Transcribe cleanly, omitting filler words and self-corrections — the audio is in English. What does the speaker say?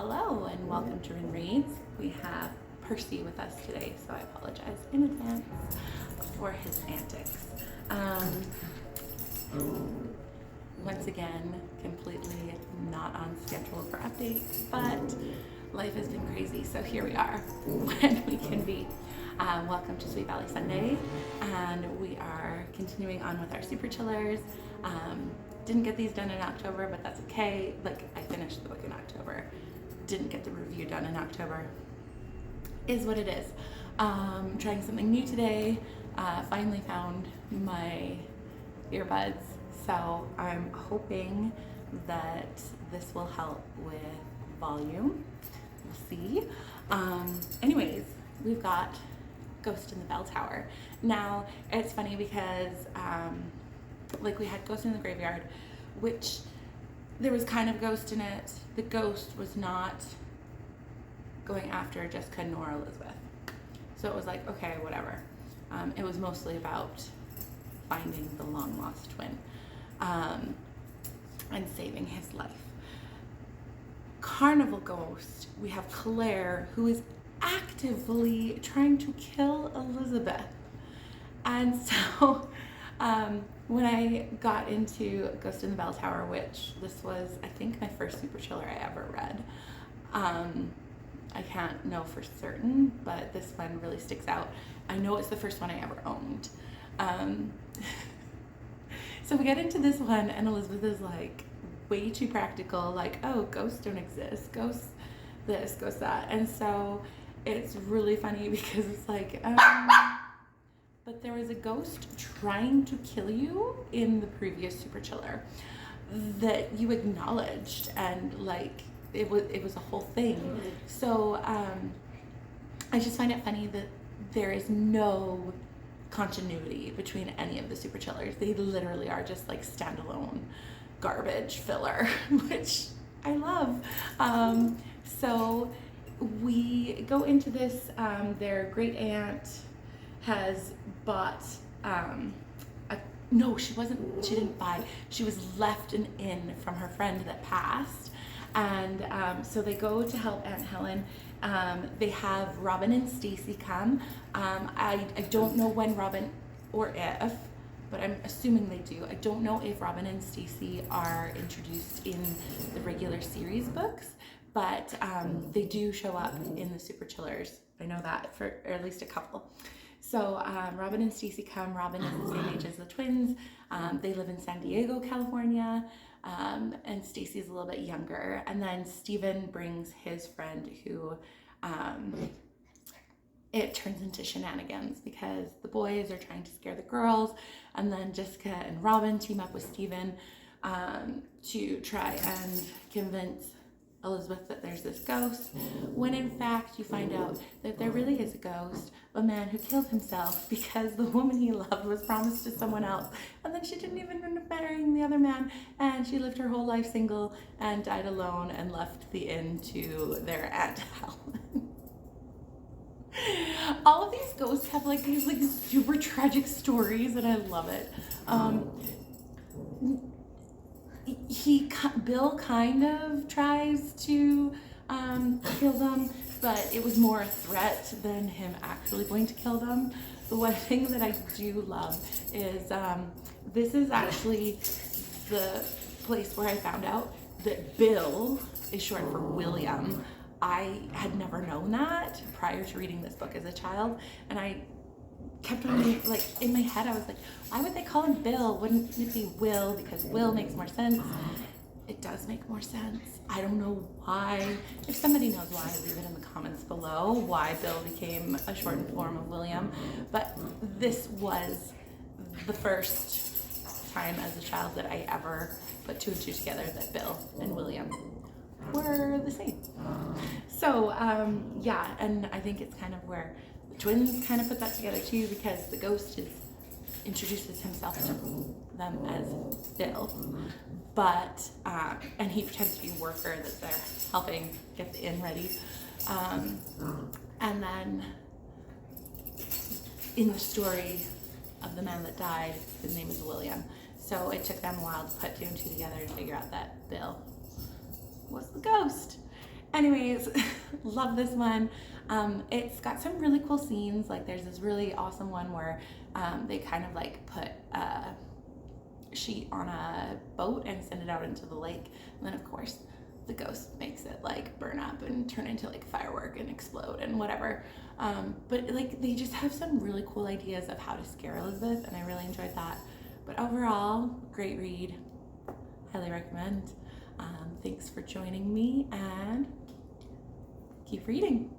Hello and welcome to Rin Reads. We have Percy with us today, so I apologize in advance for his antics. Once again, completely not on schedule for updates, but life has been crazy, so here we are when we can be. Welcome to Sweet Valley Sunday, and we are continuing on with our super chillers. Didn't get these done in October, but that's okay. I finished the book in October. Didn't get the review done in October. Is what it is. Trying something new today. Finally found my earbuds, so I'm hoping that this will help with volume. We'll see. Anyways, we've got Ghost in the Bell Tower. Now, it's funny because we had Ghost in the Graveyard, which there was kind of ghost in it. The ghost was not going after Jessica nor Elizabeth. So it was like, okay, whatever. It was mostly about finding the long lost twin and saving his life. Carnival Ghost, we have Claire, who is actively trying to kill Elizabeth. And so when I got into Ghost in the Bell Tower, which this was, I think, my first super chiller I ever read. I can't know for certain, but this one really sticks out. I know it's the first one I ever owned. So we get into this one, and Elizabeth is like way too practical, like, oh, ghosts don't exist, ghosts this, ghosts that. And so it's really funny because it's like, but there was a ghost trying to kill you in the previous super chiller that you acknowledged, and it was a whole thing. So I just find it funny that there is no continuity between any of the super chillers. They literally are just like standalone garbage filler, which I love. So we go into this, their great aunt has bought she didn't buy, she was left an inn from her friend that passed. And so they go to help Aunt Helen. They have Robin and Stacy come. I don't know when Robin or if, but I'm assuming they do. I don't know if Robin and Stacy are introduced in the regular series books, but they do show up in the super chillers. I know that, for or at least a couple. So Robin and Stacy come. Robin is the same age as the twins. They live in San Diego, California, and Stacy's a little bit younger. And then Stephen brings his friend who it turns into shenanigans because the boys are trying to scare the girls, and then Jessica and Robin team up with Stephen to try and convince Elizabeth that there's this ghost, when in fact you find out that there really is a ghost, a man who killed himself because the woman he loved was promised to someone else, and then she didn't even end up marrying the other man, and she lived her whole life single and died alone and left the inn to their Aunt Helen. All of these ghosts have these super tragic stories, and I love it. Bill kind of tries to kill them, but it was more a threat than him actually going to kill them. The one thing that I do love is this is actually the place where I found out that Bill is short for William. I had never known that prior to reading this book as a child, and I kept on in my head I was like, why would they call him Bill? Wouldn't it be Will? Because Will makes more sense. It does make more sense. I don't know why. If somebody knows why, leave it in the comments below why Bill became a shortened form of William. But this was the first time as a child that I ever put two and two together that Bill and William were the same. So yeah, and I think it's kind of where twins kind of put that together too, because the ghost introduces himself to them as Bill, but and he pretends to be a worker that they're helping get the inn ready, and then in the story of the man that died, his name is William. So it took them a while to put two and two together to figure out that Bill was the ghost. Anyways, love this one. It's got some really cool scenes. Like there's this really awesome one where they kind of like put a sheet on a boat and send it out into the lake. And then of course the ghost makes it like burn up and turn into like a firework and explode and whatever. But like they just have some really cool ideas of how to scare Elizabeth, and I really enjoyed that. But overall, great read. Highly recommend. Thanks for joining me, and keep reading.